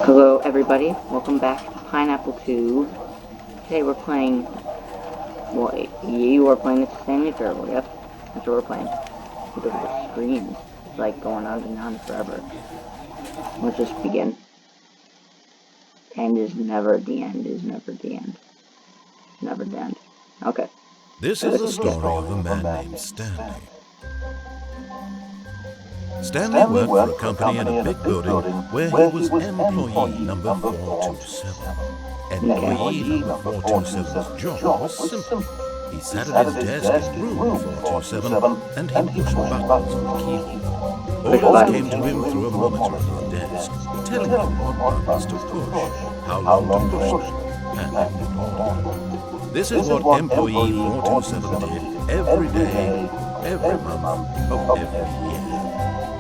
Hello everybody, welcome back to Pineapple Tube. Today we're playing, well, you are playing the Stanley Parable, yep, that's what we're playing. Look at the screen, it's like going on and on forever. Let's just begin. End is never the end, is never the end. Never the end. Okay. This is the story of a man named Stanley. Stanley worked for a company in a big building where he was employee number 427. Employee number 427's job was simple. He sat at his desk in room 427 and he pushed buttons on the keyboard. Orders came to him through a monitor on his desk, telling him what buttons to push, how long to push them, and in what order. This is what employee 427 did every day, every month, of every year.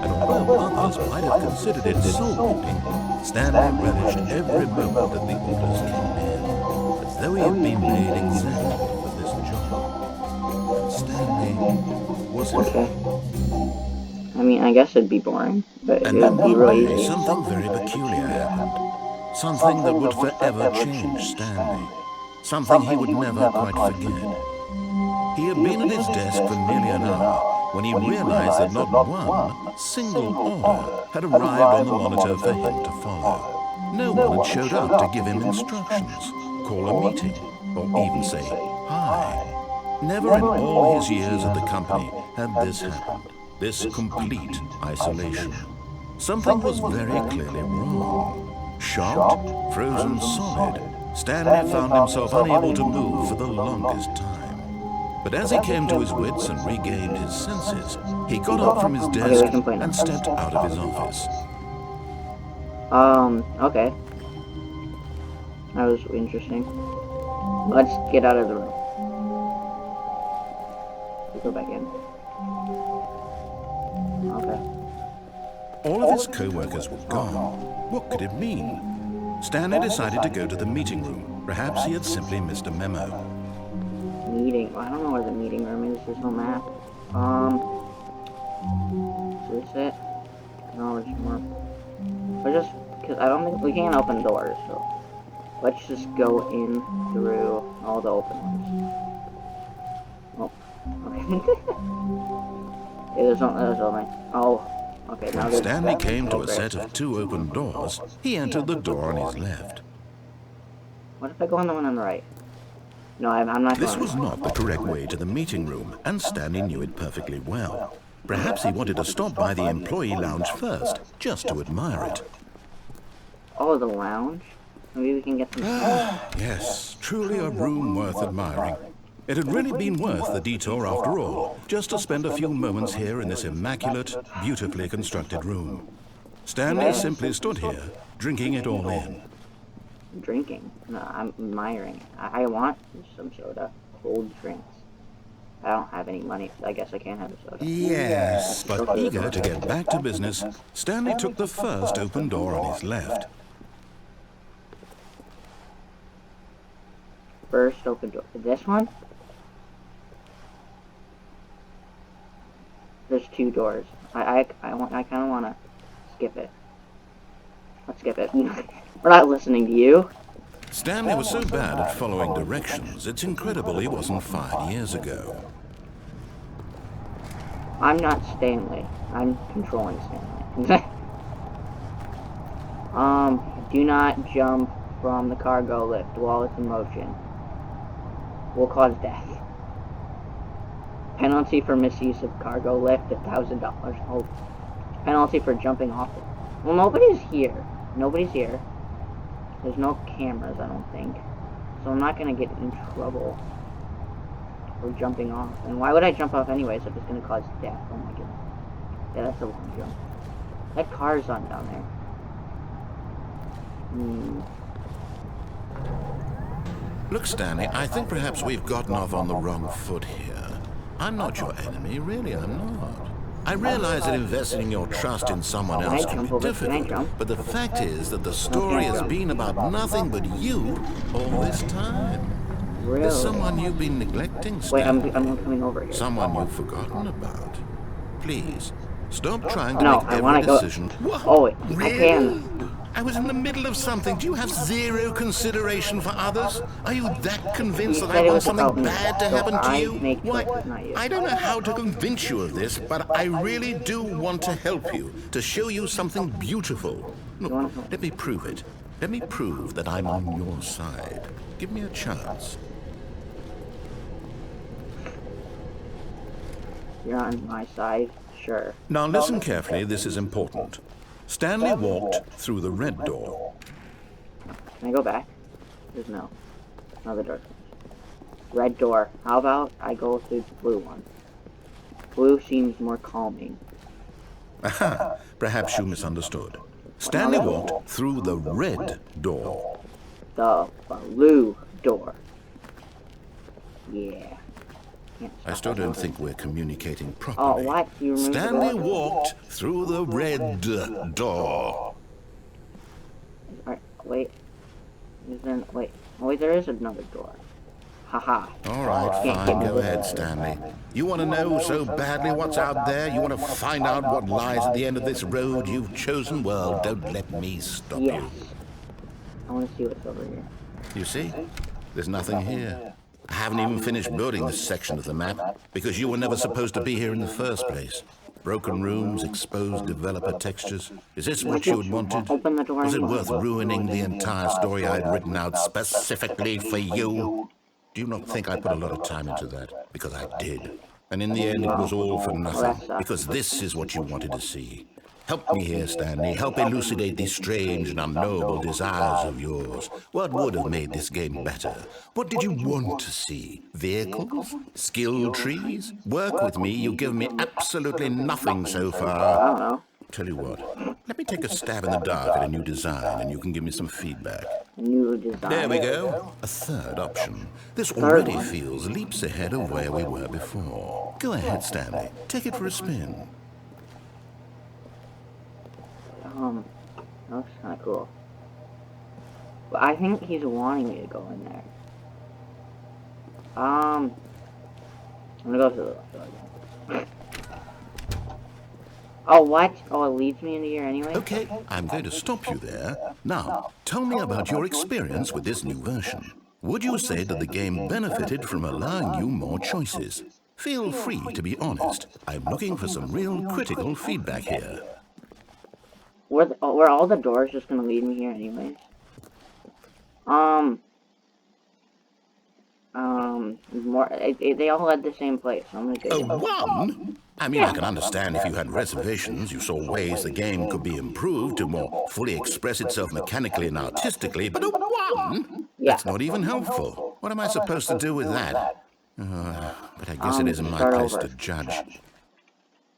And although others might have considered it soul-eating, Stanley relished every moment that the orders came in, as though he had been made exactly for this job. Stanley was okay. I mean, I guess it'd be boring, but and it'd then be one really day easy. something very peculiar happened. Something that would forever change Stanley. Something he would never quite forget. He had been at his desk for nearly an hour when he realized that not one single order had arrived on the monitor for him to follow. No one had showed up to give him instructions, call a meeting, or even say hi. Never in all his years at the company had this happened, this complete isolation. Something was very clearly wrong. Shocked, frozen solid, Stanley found himself unable to move for the longest time. But as he came to his wits and regained his senses, he got up from his desk and stepped out of his office. Okay. That was interesting. Let's get out of the room. Go back in. Okay. All of his co-workers were gone. What could it mean? Stanley decided to go to the meeting room. Perhaps he had simply missed a memo. Meeting. I don't know where the meeting room is. There's no map. Is this it? No, there's more. But just, cause I don't think we can't open doors, so let's just go in through all the open ones. Oh, okay. Yeah, there's only. Oh, okay. Now When Stanley came to a set of 2 open doors, he entered the door on his left. What if I go on the one on the right? No, I'm not. This was not the correct way to the meeting room, and Stanley knew it perfectly well. Perhaps he wanted to stop by the employee lounge first, just to admire it. Oh, the lounge? Maybe we can get some. Yes, truly a room worth admiring. It had really been worth the detour after all, just to spend a few moments here in this immaculate, beautifully constructed room. Stanley simply stood here, drinking it all in. Drinking? No, I'm admiring. I want some soda. Cold drinks. I don't have any money, so I guess I can't have a soda. Yes, but eager to get back to business, Stanley took the first open door on his left. First open door. This one? There's 2 doors. I kind of want to skip it. Let's skip it. We're not listening to you. Stanley was so bad at following directions, it's incredible he wasn't fired years ago. I'm not Stanley. I'm controlling Stanley. Do not jump from the cargo lift while it's in motion. Will cause death. Penalty for misuse of cargo lift, $1,000. Oh, penalty for jumping off it. Well, nobody's here. Nobody's here. There's no cameras, I don't think. So I'm not gonna get in trouble for jumping off. And why would I jump off anyways if it's gonna cause death? Oh my goodness. Yeah, that's a long jump. That car's on down there. Look, Stanley, I think perhaps we've gotten off on the wrong foot here. I'm not your enemy, really, I'm not. I realize that investing your trust in someone else can be difficult, but the fact is that the story has been about nothing but you all this time. Really? There's someone you've been neglecting, Stanley. Wait, I'm coming over here. Someone you've forgotten about. Please, stop trying to No, make I want every to go. decision. Oh, wait, Really? I can. I was in the middle of something. Do you have zero consideration for others? Are you that convinced that I want something bad to happen to you? Why, I don't know how to convince you of this, but I really do want to help you, to show you something beautiful. Look, let me prove it. Let me prove that I'm on your side. Give me a chance. You're on my side? Sure. Now listen carefully, this is important. Stanley walked through the red door. Can I go back? There's no. Another door. Red door. How about I go through the blue one? Blue seems more calming. Aha, perhaps you misunderstood. Stanley walked through the red door. The blue door. Yeah. I still don't think we're communicating Oh, properly. what? You removed Stanley the door? walked through the red door. Alright, wait. Wait, there is another door. Haha. All right, fine, go ahead, Stanley. You want to know so badly what's out there? You want to find out what lies at the end of this road you've chosen? Well, don't let me stop Yes. you. I want to see what's over here. You see? There's nothing here. I haven't even finished building this section of the map because you were never supposed to be here in the first place. Broken rooms, exposed developer textures. Is this what you had wanted? Open the door. Was it worth ruining the entire story I'd written out specifically for you? Do you not think I put a lot of time into that? Because I did. And in the end, it was all for nothing. Because this is what you wanted to see. Help me here, Stanley. Help elucidate these strange and unknowable desires of yours. What would have made this game better? What did you want to see? Vehicles? Skill trees? Work with me. You've given me absolutely nothing so far. I don't know. Tell you what, let me take a stab in the dark at a new design and you can give me some feedback. A new design. There we go. A third option. This already feels leaps ahead of where we were before. Go ahead, Stanley. Take it for a spin. That looks kind of cool. But I think he's wanting me to go in there. I'm gonna go to the left again. Oh, what? Oh, it leads me into here anyway? Okay, I'm going to stop you there. Now, tell me about your experience with this new version. Would you say that the game benefited from allowing you more choices? Feel free to be honest. I'm looking for some real critical feedback here. Were all the doors just gonna lead me here anyways? They all led the same place. So I'm gonna go. A one? I mean, I can understand if you had reservations, you saw ways the game could be improved to more fully express itself mechanically and artistically, but a one? That's not even helpful. What am I supposed to do with that? But I guess it isn't my place to judge.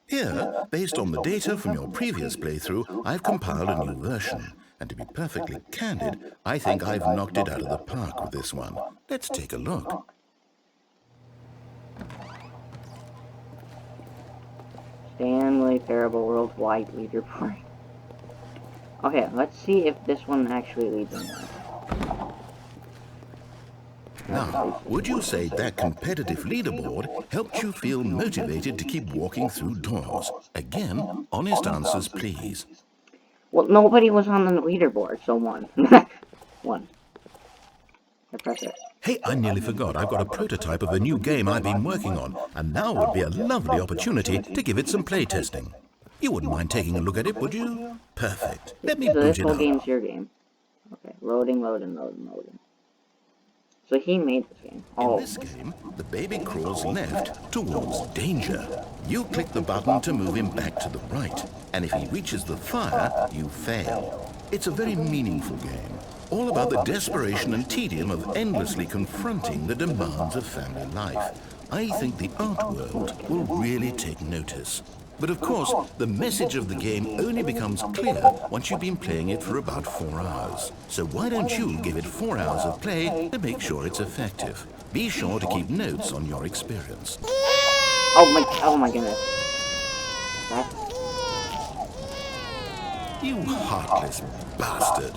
Here, based on the data from your previous playthrough, I've compiled a new version. And to be perfectly candid, I think I've knocked it out of the park with this one. Let's take a look. Stanley Parable Worldwide Leaderboard. Okay, let's see if this one actually leads in there. Now, would you say that competitive leaderboard helped you feel motivated to keep walking through doors? Again, honest answers, please. Well, nobody was on the leaderboard, so one. One. I press it. Hey, I nearly forgot. I've got a prototype of a new game I've been working on, and now would be a lovely opportunity to give it some playtesting. You wouldn't mind taking a look at it, would you? Perfect. Let me So boot this it whole up. game's your game. Okay, loading. So he made this game. In Oh, this game, the baby crawls left towards danger. You click the button to move him back to the right, and if he reaches the fire, you fail. It's a very meaningful game, all about the desperation and tedium of endlessly confronting the demands of family life. I think the art world will really take notice. But of course, the message of the game only becomes clear once you've been playing it for about 4 hours. So why don't you give it 4 hours of play to make sure it's effective? Be sure to keep notes on your experience. oh my goodness. That's... You heartless bastard.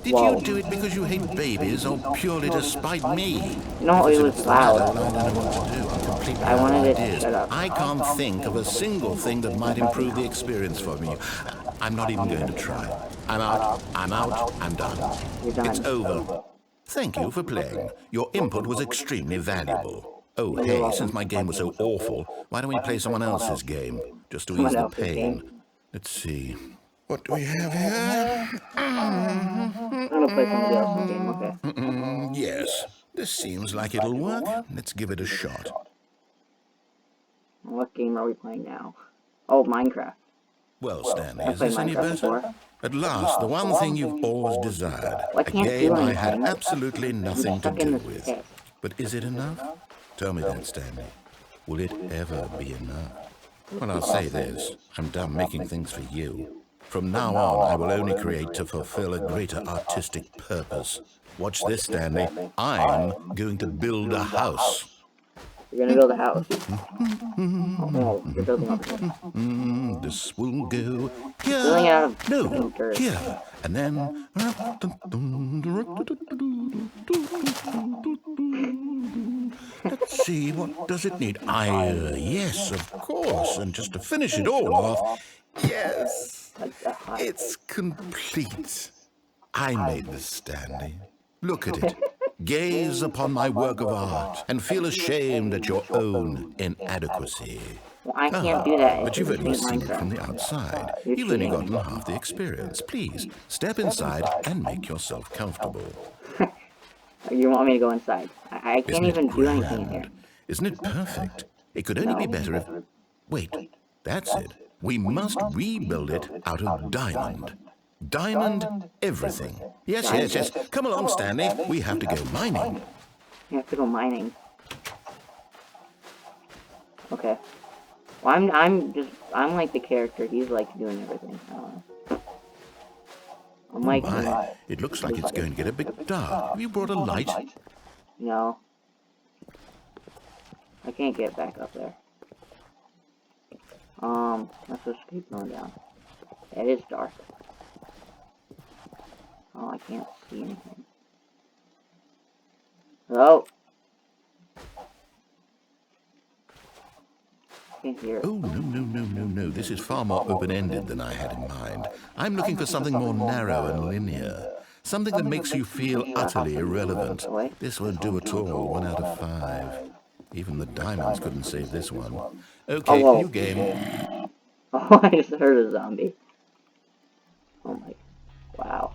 Did Whoa. you do it because you hate babies or purely to spite me? No, it was loud. I don't know what to do. I'm completely I wanted out of it to ideas. shut up. I can't think of a single thing that might improve the experience for me. I'm not even going to try. I'm out, I'm out, I'm done. You're done. It's over. Thank you for playing. Your input was extremely valuable. Oh, hey, since my game was so awful, why don't we play someone else's game, just to ease Someone the else's pain? game. Let's see. What do we have here? I'm gonna play somebody else's game, okay. Yes, this seems like it'll work. Let's give it a shot. What game are we playing now? Oh, Minecraft. Well, Stanley, I is played this any Minecraft better? before. At last, the one thing you've always desired. Well, I A can't game do I had anything. absolutely I'm nothing to stuck in do this with. pit. But is it enough? Tell me that, Stanley. Will it ever be enough? Well, I'll say this. I'm done making things for you. From now on, I will only create to fulfill a greater artistic purpose. Watch this, Stanley. I'm going to build a house. You're gonna build a house. Oh, you're building up here. This will go Building it out here. of No, dirt. here. And then... Let's see, what does it need? Yes, of course. And just to finish it all off, yes, it's complete. I made this, Stanley. Look at it. Gaze upon my work of art and feel ashamed at your own inadequacy. Well, I can't do that. But you've only It's seen it Minecraft. from the outside. You're You've only cheating. gotten half the experience. Please, step inside and make yourself comfortable. You want me to go inside? I can't Isn't it even do anything in here. grand? Isn't it perfect? It could only be better if... Wait, that's it. We must rebuild it out of diamond. Diamond everything. Yes, yes, yes. Come along, Stanley. We have to go mining. You have to go mining. Okay. Well, I'm like the character. He's like doing everything. I don't know. I'm like, My, it looks like it's going to get a bit dark. Have you brought a light? no. I can't get back up there. Let's just keep going down. It is dark. Oh, I can't see anything. Hello? Can't hear it. Oh, no. This is far more open-ended than I had in mind. I'm looking for something more narrow and linear. Something that makes you feel utterly irrelevant. This won't do at all. 1 out of 5. Even the diamonds couldn't save this one. Okay, Oh, whoa. new game. Oh, I just heard a zombie. Oh my... Wow.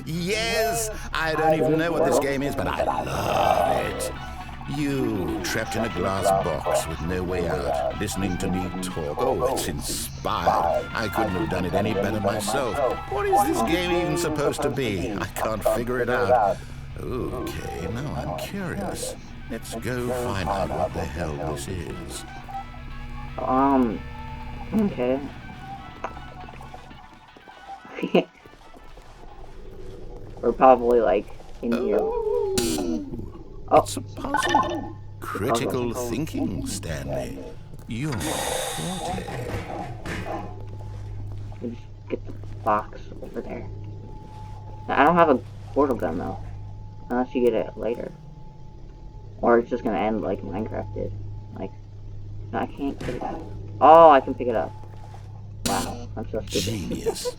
Yes! I don't even know what this game is, but I love it. You, trapped in a glass box with no way out, listening to me talk. Oh, it's inspired. I couldn't have done it any better myself. What is this game even supposed to be? I can't figure it out. Okay, now I'm curious. Let's go find out what the hell this is. Okay. We're probably like in here. Oh, It's a puzzle. Critical thinking, Stanley. Your forte. we just get the box over there. I don't have a portal gun though, unless you get it later, or it's just gonna end like Minecraft did. Like, no, I can't pick it up. Oh, I can pick it up. Wow, I'm so stupid. Genius.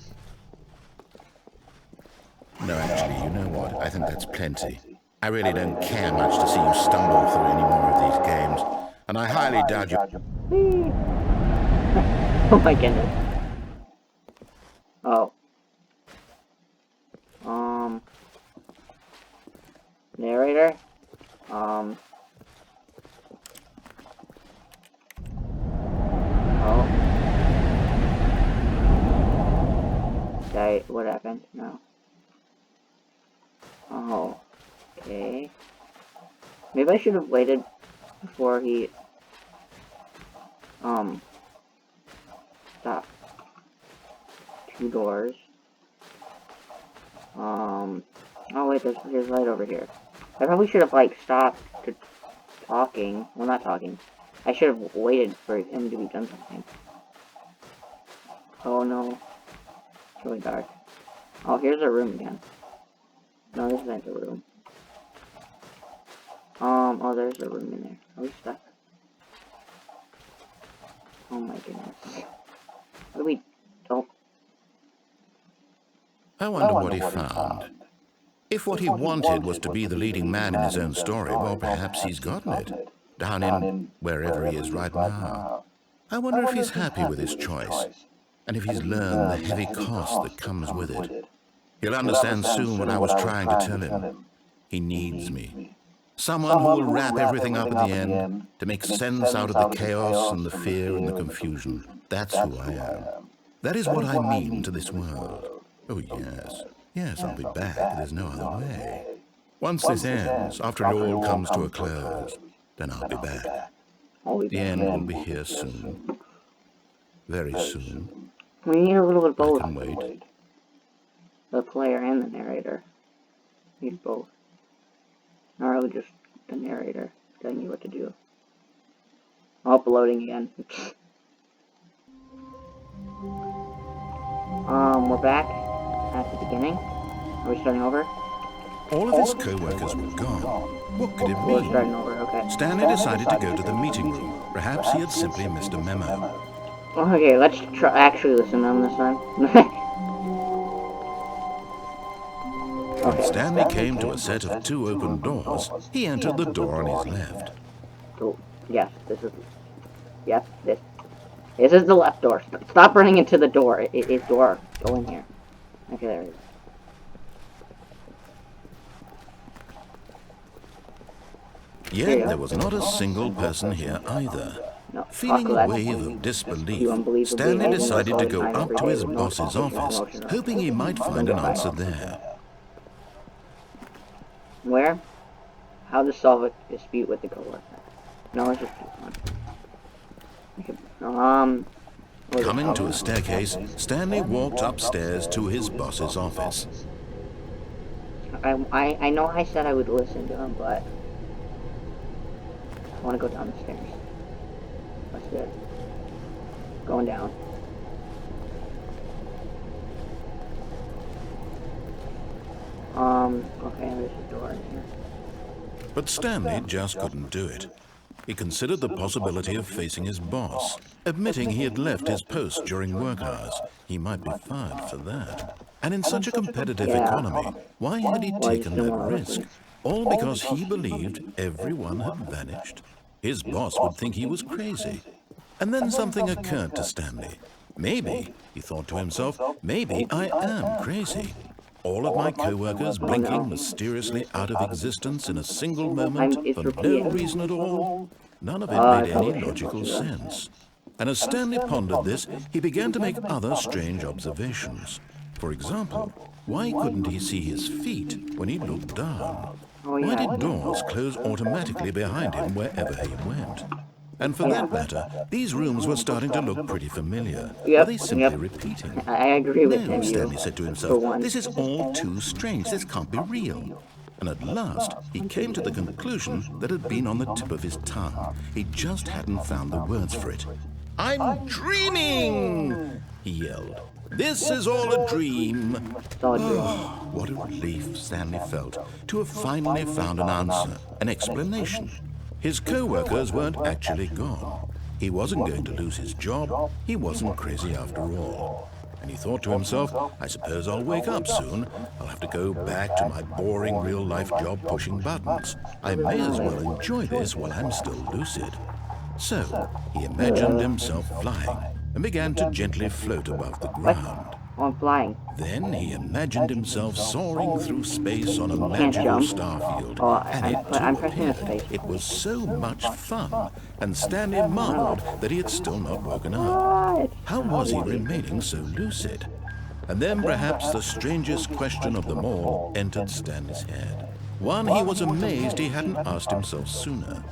No, actually, you know what? I think that's plenty. I really don't care much to see you stumble through any more of these games. And I highly doubt you... Oh my goodness. Oh. Narrator? Oh. What happened? No. Oh. Okay. Maybe I should have waited before he... Stop. 2 doors. Oh wait, there's light over here. I probably should have, like, stopped to talking. Well, not talking. I should have waited for him to be done something. Oh no. It's really dark. Oh, here's a room again. No, this isn't a room. Oh, there's a room in there. Are we stuck? Oh my goodness. What do we... Oh, I wonder what he found. If what he wanted was to be the leading man in his own story, well, perhaps he's gotten it. Down in wherever he is right now. I wonder if he's happy with his choice, and if he's learned the heavy cost that comes with it. He'll understand soon what I was trying to tell him. He needs me. Someone who will wrap everything up at the end, to make sense out of the chaos and the fear and the confusion. That's who I am. That is what I mean to this world. Oh, yes. Yes, I'll be back. There's no other way. Once this ends, after it all comes to a close, then I'll be back. The end will be here soon. Very soon. we need a little bit of I both. can wait. The player and the narrator. Need both. Not really just the narrator telling you what to do. Uploading again. We're back at the beginning. Are we starting over? All of his co-workers were gone. What could it We're starting mean? over, okay. Stanley decided to go to the meeting room. Perhaps he had simply missed a memo. Okay, let's actually listen to them this time. When Stanley came to a set of 2 open doors, he entered the door on his left. Oh, yes, this is... Yes, this is the left door. Stop running into the door. It is door. Go in here. Okay, there it is. Yet there was not a single person here either. No, Feeling a fuck, wave of You disbelief, unbelievably Stanley hate decided to go time up every to day his with no boss's fucking office, promotion. hoping he might find an answer there. Where? How to solve a dispute with the coworker. No, let's just keep on. Okay, Coming to a staircase, Stanley walked upstairs to his boss's office. I know I said I would listen to him, but I want to go down the stairs. Let's do it. Going down. Okay, there's a door in here. But Stanley just couldn't do it. He considered the possibility of facing his boss, admitting he had left his post during work hours. He might be fired for that. And in such a competitive economy, why had he taken that risk? All because he believed everyone had vanished. His boss would think he was crazy. And then something occurred to Stanley. Maybe, he thought to himself, maybe I am crazy. All of my co-workers blinking mysteriously out of existence in a single moment for no reason at all. None of it made any logical sense. And as Stanley pondered this, he began to make other strange observations. For example, why couldn't he see his feet when he looked down? Why did doors close automatically behind him wherever he went? And for that matter, these rooms were starting to look pretty familiar. Were they simply repeating? I agree with him. No, Stanley said to himself, this is all too strange. This can't be real. And at last, he came to the conclusion that had been on the tip of his tongue. He just hadn't found the words for it. I'm dreaming! He yelled. This is all a dream. What a relief Stanley felt to have finally found an answer, an explanation. His co-workers weren't actually gone. He wasn't going to lose his job. He wasn't crazy after all. And he thought to himself, I suppose I'll wake up soon. I'll have to go back to my boring real-life job pushing buttons. I may as well enjoy this while I'm still lucid. So, he imagined himself flying and began to gently float above the ground. I'm flying. Then he imagined himself soaring through space on a magical starfield, and it too appeared. It was so much fun, and Stanley marveled that he had still not woken up. How was he remaining so lucid? And then perhaps the strangest question of them all entered Stanley's head. One he was amazed he hadn't asked himself sooner.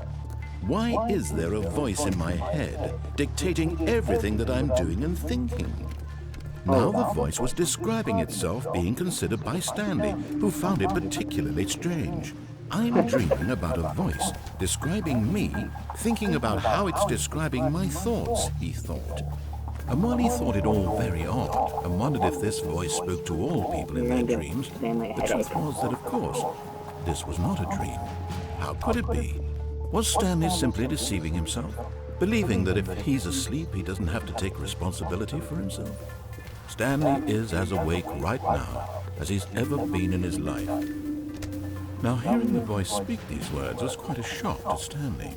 Why is there a voice in my head dictating everything that I'm doing and thinking? Now the voice was describing itself being considered by Stanley, who found it particularly strange. I'm dreaming about a voice describing me, thinking about how it's describing my thoughts, he thought. And while he thought it all very odd, and wondered if this voice spoke to all people in their dreams, the truth was that, of course, this was not a dream. How could it be? Was Stanley simply deceiving himself? believing that if he's asleep, he doesn't have to take responsibility for himself. Stanley is as awake right now as he's ever been in his life. Now, hearing the voice speak these words was quite a shock to Stanley.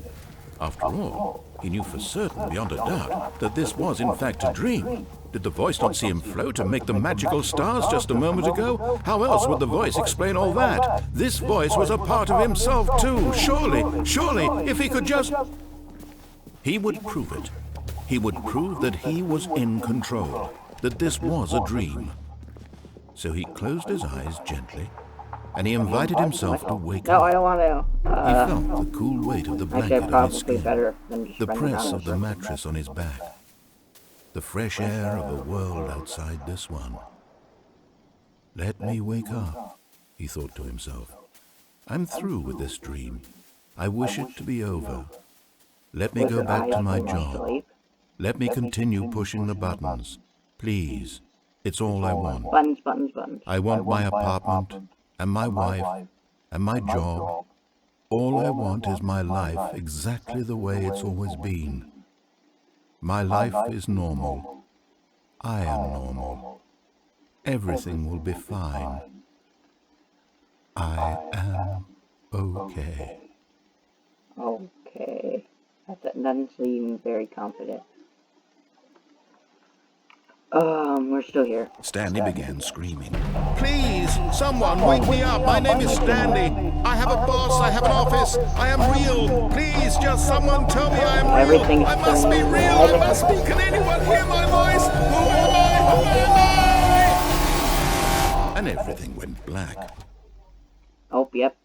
After all, he knew for certain, beyond a doubt, that this was in fact a dream. Did the voice not see him float and make the magical stars just a moment ago? How else would the voice explain all that? This voice was a part of himself too. Surely, if he could just... He would prove it. He would prove that he was in control, that this was a dream. So he closed his eyes gently, and he invited himself to wake No, up. I don't want to. He felt the cool weight of the blanket on his skin, Better than just the running press around of the in mattress on his back, the fresh air of a world outside this one. Let me wake up, he thought to himself. I'm through with this dream. I wish it to be over. Let me go back to my job. Let me continue pushing the buttons. Please, it's all I want. Buttons. I want my apartment, and my wife, and my job. All I want is my life exactly the way it's always been. My life is normal. I am normal. Everything will be fine. I am okay. Okay. That doesn't seem very confident. We're still here. Stanley began screaming. Please, someone wake me up. My name is Stanley. I have a boss. I have an office. I am real. Please, just someone tell me I am real. I must be real. I must be. Can anyone hear my voice? Who am I? Who am I? And everything went black. Oh, yep.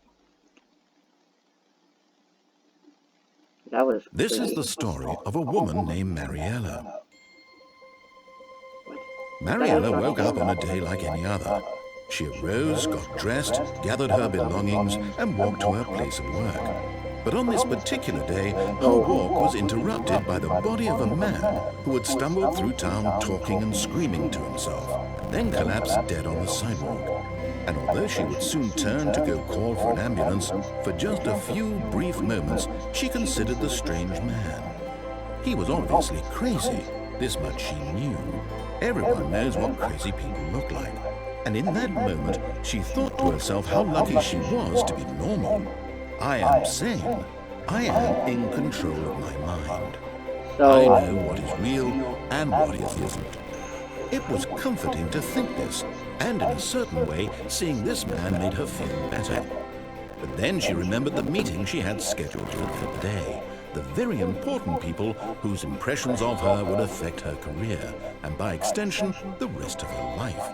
That was This is the story of a woman named Mariella. Mariella woke up on a day like any other. She arose, got dressed, gathered her belongings, and walked to her place of work. But on this particular day, her walk was interrupted by the body of a man who had stumbled through town talking and screaming to himself, then collapsed dead on the sidewalk. And although she would soon turn to go call for an ambulance, for just a few brief moments, she considered the strange man. He was obviously crazy. This much she knew. Everyone knows what crazy people look like. And in that moment, she thought to herself how lucky she was to be normal. I am sane. I am in control of my mind. I know what is real and what isn't. It was comforting to think this, and in a certain way, seeing this man made her feel better. But then she remembered the meeting she had scheduled for the day. The very important people whose impressions of her would affect her career, and by extension, the rest of her life.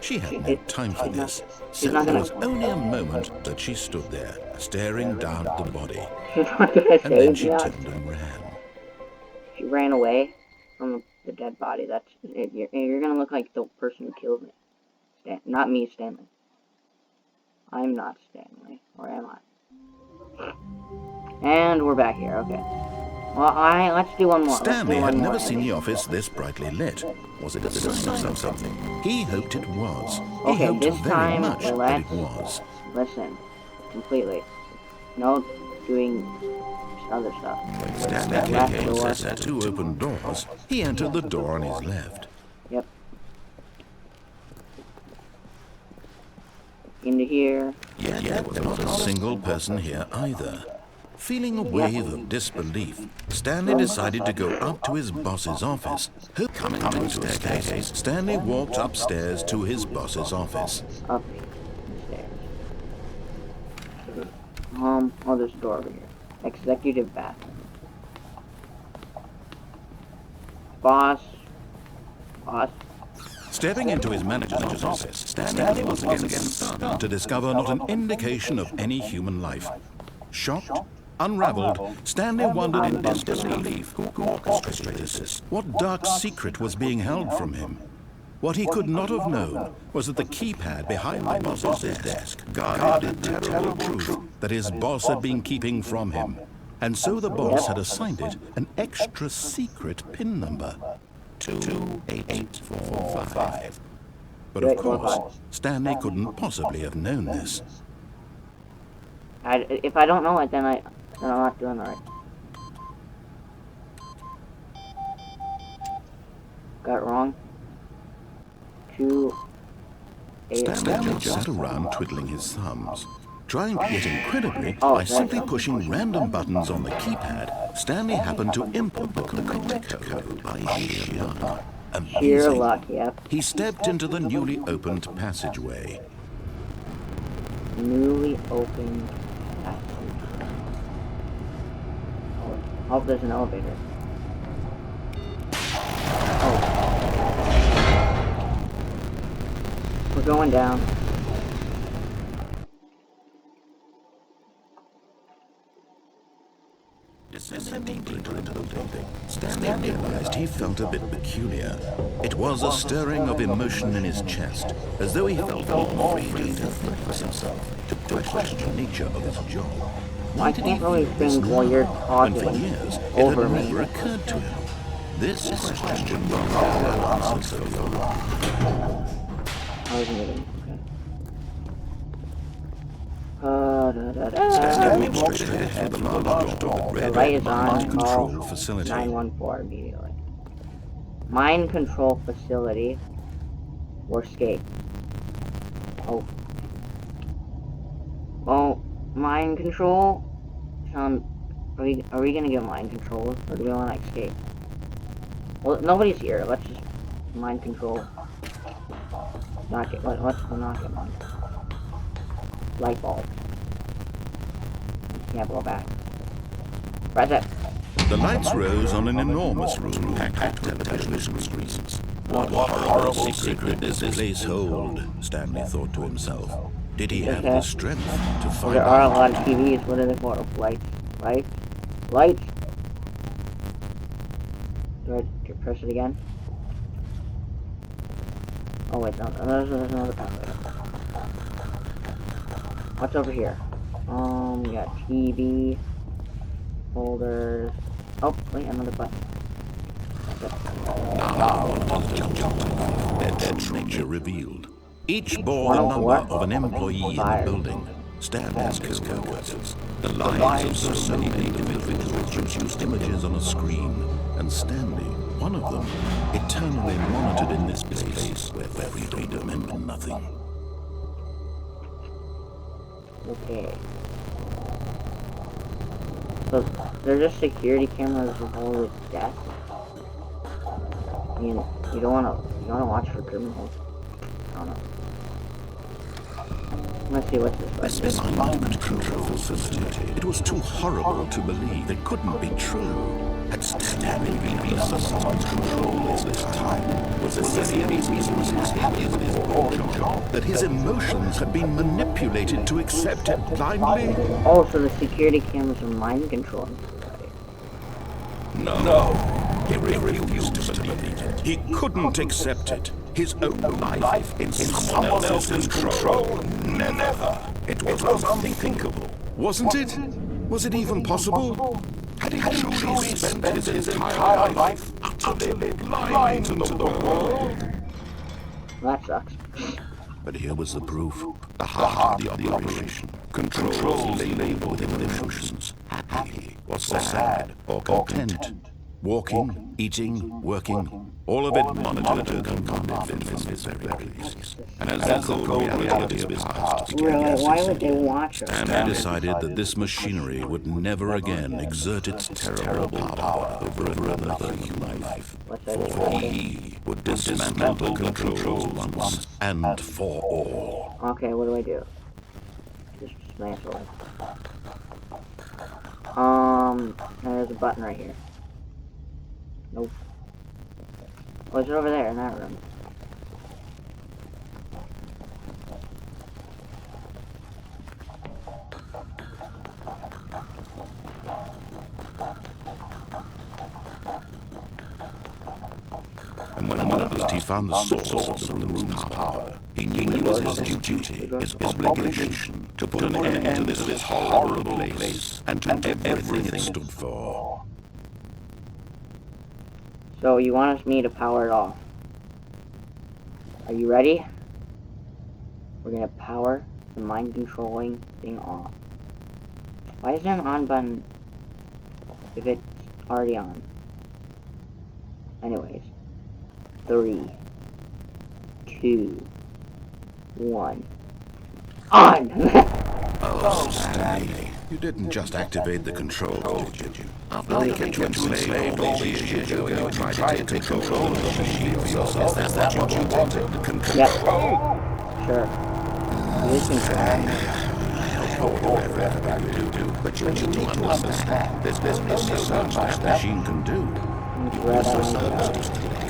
She had no time for this, so there was only a moment that she stood there, staring down at the body. And then she turned and ran. She ran away from the dead body. That's it. You're gonna look like the person who killed me. Not me, Stanley. I'm not Stanley. Or am I? And we're back here, okay. Well, let's do one more. Stanley had never seen the office this brightly lit. Was it a sign of something? He hoped it was. He hoped very much that it was. Listen, completely. No doing other stuff. When Stanley came to two open doors, he entered the door on his left. Yep. Into here. Yet there was not a single person here either. Feeling a wave of disbelief, Stanley decided to go up to his boss's office. Coming to the staircase, Stanley walked upstairs to his boss's office. Up the stairs. Oh, there's a door over here. Executive bathroom. Boss. Stepping into his manager's office, Stanley was again stunned to discover not an indication of any human life. Shocked, unraveled, Stanley wondered in disbelief who orchestrated this. What dark secret was being held from him? What he could not have known was that the keypad behind the boss's desk guarded the terrible truth that his boss had been keeping from him. And so the boss had assigned it an extra secret PIN number. 28845. But of course, Stanley couldn't possibly have known this. If I don't know it, then I'm not doing it right. Got it wrong. 2, 8. Stanley just sat around twiddling his thumbs. Trying, yet incredibly, Oh, by simply pushing random buttons on the keypad, Stanley happened to input the correct code by sheer luck. Sheer Amazing. luck, yep. He stepped into the newly opened passageway. Newly opened passage. Oh, hope there's an elevator. Oh. We're going down. Descending deeper into the building, Stanley realized he felt a bit peculiar. It was a stirring of emotion in his chest, as though he felt afraid to focus himself, to question the nature of his job. I can't really think while you're And for talking years, it over had me. never occurred to him. This question had answered for long. I was moving. Stanley walked straight ahead of the large door that The read light is Mind on. Control Call Facility. 914 immediately. Mind control facility or escape. Oh. Well, mind control. Are we gonna get mind control or do we want to escape? Well, nobody's here. Let's just mind control. Let's not get mind. Light bulb. Can't go back. Press it. The lights rose on an enormous room packed with television screens. What horrible secret does this place hold? Stanley thought to himself. Did he have the strength to find There are a out? lot of TVs. What are they called? Lights. Lights. Lights. Do I press it again? Oh wait, no, there's another pathway. What's over here? We got TV, folders. Oh, wait, another button. Now, their true nature revealed. Each bore the number of an employee in the building. Stanley's co-workers. The lives of so many individuals produced images on a screen, and Stanley, one of them, eternally monitored in this place where freedom meant nothing. Okay. So they're just security cameras with all this death. I mean, you don't wanna watch for criminals. I don't know. Let's see what's this. This mind control facility. It was too horrible to believe. It couldn't be true. Had Stanley been under someone's control all this time? Was there any reason that his emotions had been manipulated to accept it blindly? Oh, so the security cameras are mind controlling. No. He refused to believe it. He couldn't accept it. His own life in someone else's control. Never. It was unthinkable. Wasn't it? Was it even possible? Had he truly spent his entire life utterly blind to the world? That sucks. But here was the proof. The heart of the operation. Controls labeled with emotions. Happy or sad or content. Walking, eating, working, all of it monitored and controlled in this very place. And as the cold reality of his past began to Why would they watch us? Stanley decided that this machinery would never again exert its terrible power over another human life. For he would dismantle controls once and for all. Okay, what do I do? Just dismantle it. There's a button right here. Nope. Oh, is it over there in that room? And when at last he found the source of the room's power, he knew it was his duty, his obligation, to put an end to this horrible place and to everything it stood for. So you want me to power it off? Are you ready? We're gonna power the mind controlling thing off. Why is there an on button if it's already on? Anyways, 3, 2, 1. On! Oh, Stanley, you didn't just activate the controls, did you? After they kept you enslaved all these years ago, you tried to take control of the machine for yourself. Is that what you wanted? Control? Yep. Sure. This is But you need to understand, there's so much that machine can do. You're supposed to let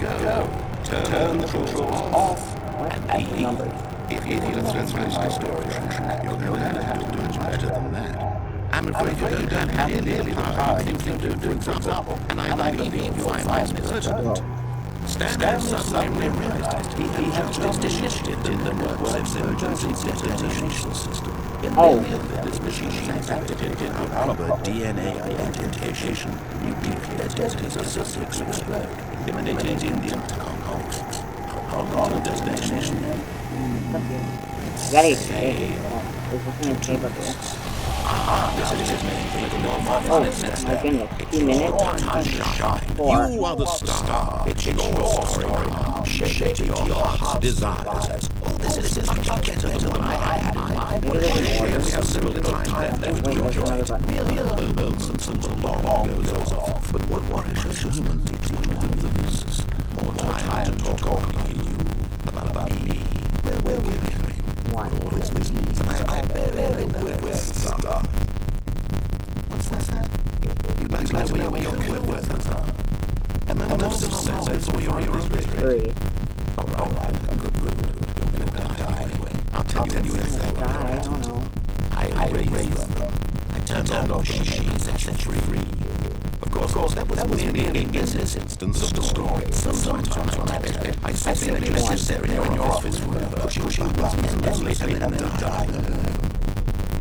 go, turn the controls off, and leave. If you're through my story, you're going to have to do much better than that. I'm afraid you don't have nearly the time you think you do, for example, and I believe you find this urgent. Stanley suddenly realized he had just initiated the work's emergency detonation system. In the event this machine is activated, proper DNA identification, nuclear detonators explode, emanating in the intercom box. Hold on to destination. Ready. This is a tape up here. Oh, my goodness. 2 minutes? 4. You are the star. It's your story. Shape your heart's desires. Oh, this is much better than I had in mind. We have several little time left to enjoy. Wilson's long goes off. But what precious moment each one of them is. More time to talk to you about me. Where we're going. All this business. I barely know where to start. What's that? You might know where your words are. And then most of the senses for your 3. Alright, good. Die anyway. I'll tell you exactly what I don't know. I raised them. I turned on off machines and set you free. Of course, that was merely in this instance of the story. Sometimes when I say that you're necessary in your office room, pushing buttons and then die.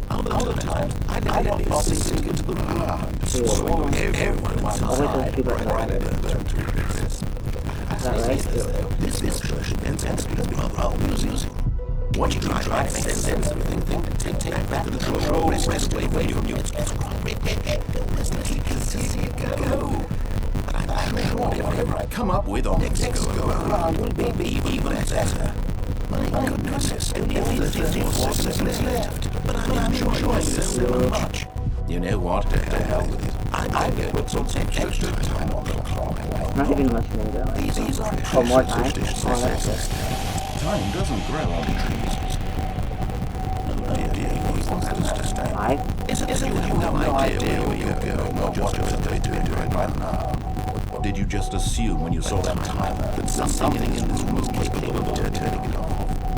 Other times, I let it sink into the ground, swing everyone inside, right at the resist. As I say, this version intends to be rather amusing. What you try to make sense of everything, take back the control, rest away from your units, it's rich, keep to see it go. But I'm sure whatever I come up with on next go around will be even better. My goodness, it's only 54 seconds left, but I'm enjoying myself so much. You know what? To hell with it. I'm going to put some extra time on the clock. Not even listening though. These are Oh, more time? Time doesn't grow on trees. Oh dear, he wants us to stay. 5? Isn't you have no idea where you're going, or just what they're doing right now? Did you just assume when you saw that time that something in this room was capable of turning it off?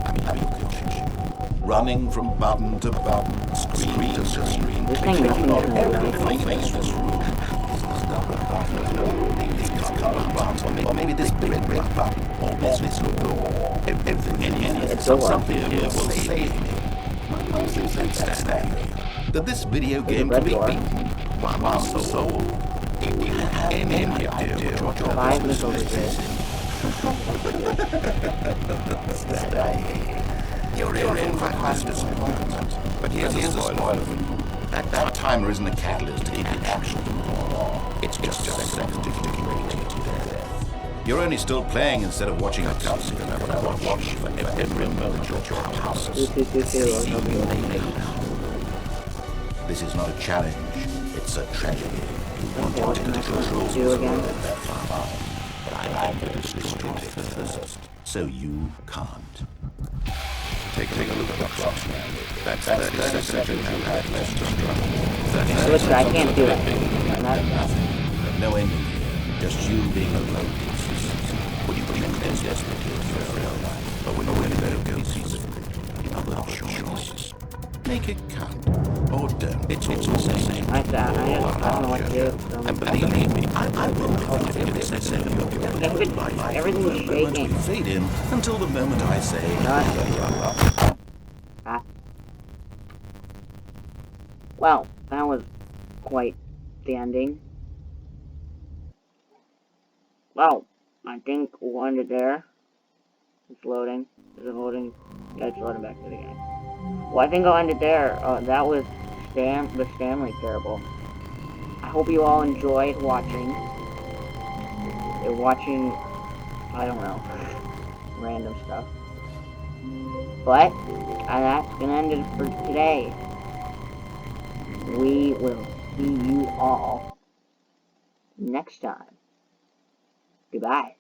I mean, running from button to button, screen to screen, clicking on everything in this room. Or maybe this red button, or business logo, everything in it, something here will save me. My that's that this video game can be beaten by my soul. If you have any idea what your 5 is over here. You're in for a disappointment. But here's the spoiler. That timer isn't a catalyst to keep you action. It's just a second ticking away to death. You're only still playing instead of watching a cutscene. Watch for every moment your passes. This is not a challenge. It's a tragedy. You want to take control again? But I'm going to destroy it first. So you can't. Take a look at the clock. That's 30 seconds you have left to struggle. Listen, I can't do it. No ending here. Just you being alone. Would you believe in this desperately for a friend? But when you're better go see other choices. Make it count. Or don't. It's all the same. I don't know what to do. And believe me, I will if it's necessary. Everything is shaking. Fade in until the moment I say. Well, that was quite the ending. Well, I think we'll end it there. It's loading. Is it loading? Yeah, it's loading back to the game. Well, I think I'll end it there. That was the Stanley Parable. I hope you all enjoyed watching. I don't know. Random stuff. But, that's gonna end it for today. We will see you all next time. Goodbye.